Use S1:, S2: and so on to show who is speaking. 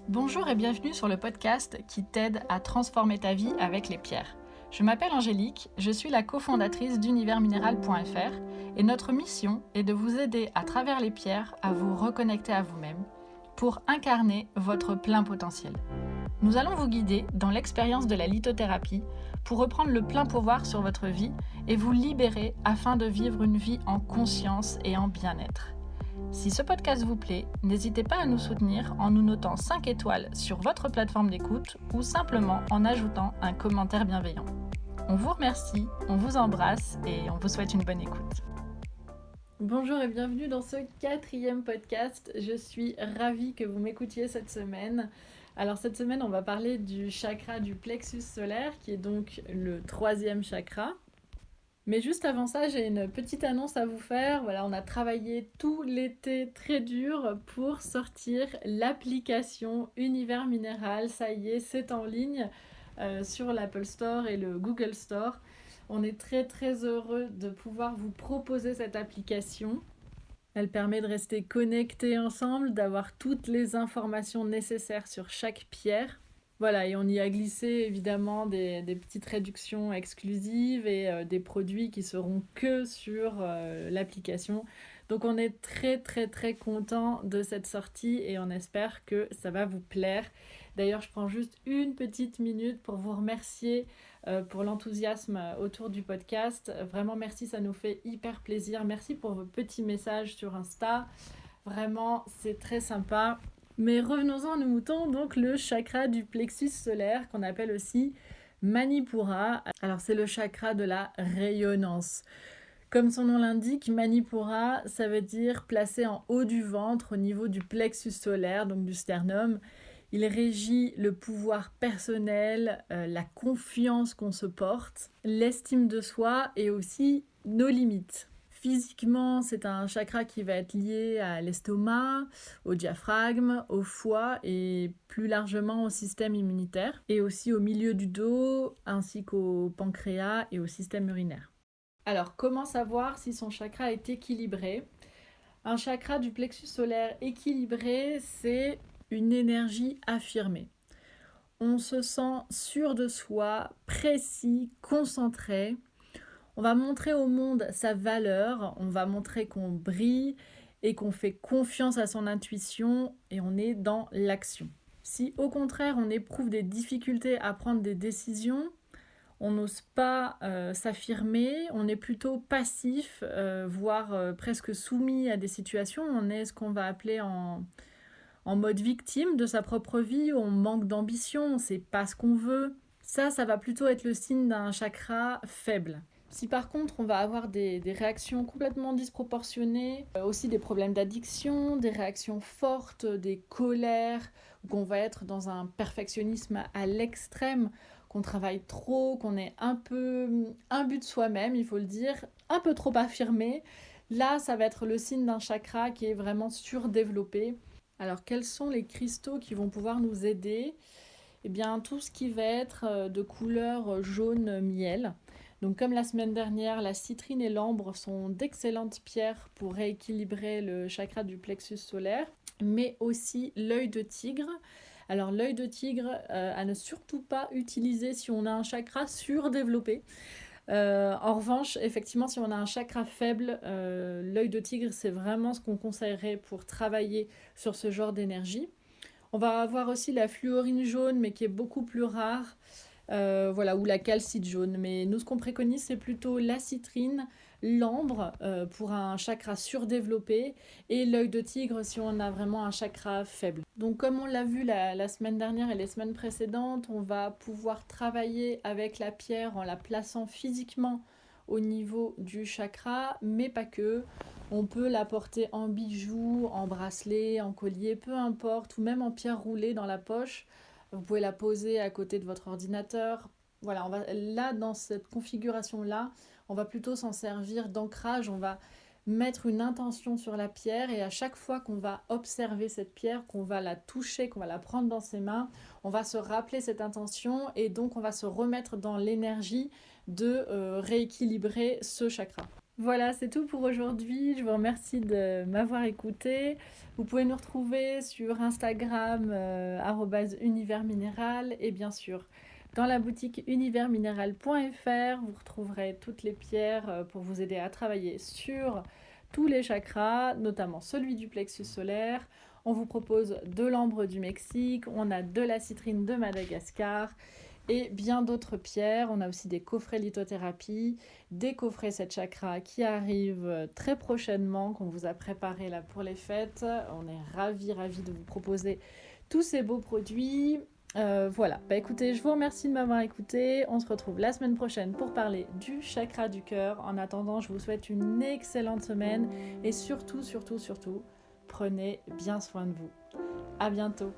S1: Bonjour et bienvenue sur le podcast qui t'aide à transformer ta vie avec les pierres. Je m'appelle Angélique, je suis la cofondatrice d'universminéral.fr et notre mission est de vous aider à travers les pierres à vous reconnecter à vous-même pour incarner votre plein potentiel. Nous allons vous guider dans l'expérience de la lithothérapie pour reprendre le plein pouvoir sur votre vie et vous libérer afin de vivre une vie en conscience et en bien-être. Si ce podcast vous plaît, n'hésitez pas à nous soutenir en nous notant 5 étoiles sur votre plateforme d'écoute ou simplement en ajoutant un commentaire bienveillant. On vous remercie, on vous embrasse et on vous souhaite une bonne écoute. Bonjour et bienvenue dans ce 4e podcast. Je suis ravie que vous m'écoutiez cette semaine. Alors cette semaine, on va parler du chakra du plexus solaire qui est donc le 3e chakra. Mais juste avant ça, j'ai une petite annonce à vous faire. Voilà, on a travaillé tout l'été très dur pour sortir l'application Univers Minéral. Ça y est, c'est en ligne sur l'Apple Store et le Google Store. On est très très heureux de pouvoir vous proposer cette application. Elle permet de rester connectés ensemble, d'avoir toutes les informations nécessaires sur chaque pierre. Voilà, et on y a glissé évidemment des petites réductions exclusives et des produits qui seront que sur l'application. Donc on est très très très content de cette sortie et on espère que ça va vous plaire. D'ailleurs, je prends juste une petite minute pour vous remercier pour l'enthousiasme autour du podcast. Vraiment merci, ça nous fait hyper plaisir. Merci pour vos petits messages sur Insta. Vraiment, c'est très sympa. Mais revenons-en à nos moutons, donc le chakra du plexus solaire qu'on appelle aussi Manipura. Alors c'est le chakra de la rayonnance. Comme son nom l'indique, Manipura, ça veut dire placé en haut du ventre au niveau du plexus solaire, donc du sternum. Il régit le pouvoir personnel, la confiance qu'on se porte, l'estime de soi et aussi nos limites. Physiquement, c'est un chakra qui va être lié à l'estomac, au diaphragme, au foie et plus largement au système immunitaire et aussi au milieu du dos ainsi qu'au pancréas et au système urinaire. Alors, comment savoir si son chakra est équilibré ? Un chakra du plexus solaire équilibré, c'est une énergie affirmée. On se sent sûr de soi, précis, concentré. On va montrer au monde sa valeur, on va montrer qu'on brille et qu'on fait confiance à son intuition et on est dans l'action. Si au contraire on éprouve des difficultés à prendre des décisions, on n'ose pas s'affirmer, on est plutôt passif, voire presque soumis à des situations, on est ce qu'on va appeler en mode victime de sa propre vie, on manque d'ambition, on ne sait pas ce qu'on veut. Ça va plutôt être le signe d'un chakra faible. Si par contre on va avoir des réactions complètement disproportionnées, aussi des problèmes d'addiction, des réactions fortes, des colères, ou qu'on va être dans un perfectionnisme à l'extrême, qu'on travaille trop, qu'on est un peu imbu de soi-même, il faut le dire, un peu trop affirmé, là ça va être le signe d'un chakra qui est vraiment surdéveloppé. Alors quels sont les cristaux qui vont pouvoir nous aider ? Eh bien tout ce qui va être de couleur jaune miel. Donc comme la semaine dernière, la citrine et l'ambre sont d'excellentes pierres pour rééquilibrer le chakra du plexus solaire, mais aussi l'œil de tigre. Alors l'œil de tigre à ne surtout pas utiliser si on a un chakra surdéveloppé. En revanche, effectivement, si on a un chakra faible, l'œil de tigre, c'est vraiment ce qu'on conseillerait pour travailler sur ce genre d'énergie. On va avoir aussi la fluorine jaune, mais qui est beaucoup plus rare. Ou la calcite jaune. Mais nous, ce qu'on préconise, c'est plutôt la citrine, l'ambre pour un chakra surdéveloppé et l'œil de tigre si on a vraiment un chakra faible. Donc comme on l'a vu la semaine dernière et les semaines précédentes, on va pouvoir travailler avec la pierre en la plaçant physiquement au niveau du chakra, mais pas que. On peut la porter en bijoux, en bracelet, en collier, peu importe, ou même en pierre roulée dans la poche. Vous pouvez la poser à côté de votre ordinateur. Voilà, là, dans cette configuration-là, on va plutôt s'en servir d'ancrage. On va mettre une intention sur la pierre et à chaque fois qu'on va observer cette pierre, qu'on va la toucher, qu'on va la prendre dans ses mains, on va se rappeler cette intention et donc on va se remettre dans l'énergie de rééquilibrer ce chakra. Voilà, c'est tout pour aujourd'hui. Je vous remercie de m'avoir écouté. Vous pouvez nous retrouver sur Instagram, @univers minéral et bien sûr dans la boutique universminéral.fr, vous retrouverez toutes les pierres pour vous aider à travailler sur tous les chakras, notamment celui du plexus solaire. On vous propose de l'ambre du Mexique, on a de la citrine de Madagascar et bien d'autres pierres. On a aussi des coffrets lithothérapie, des coffrets 7 chakras qui arrivent très prochainement, qu'on vous a préparé là pour les fêtes. On est ravis de vous proposer tous ces beaux produits. Voilà, écoutez, je vous remercie de m'avoir écouté. On se retrouve la semaine prochaine pour parler du chakra du cœur. En attendant, je vous souhaite une excellente semaine et surtout, prenez bien soin de vous. À bientôt.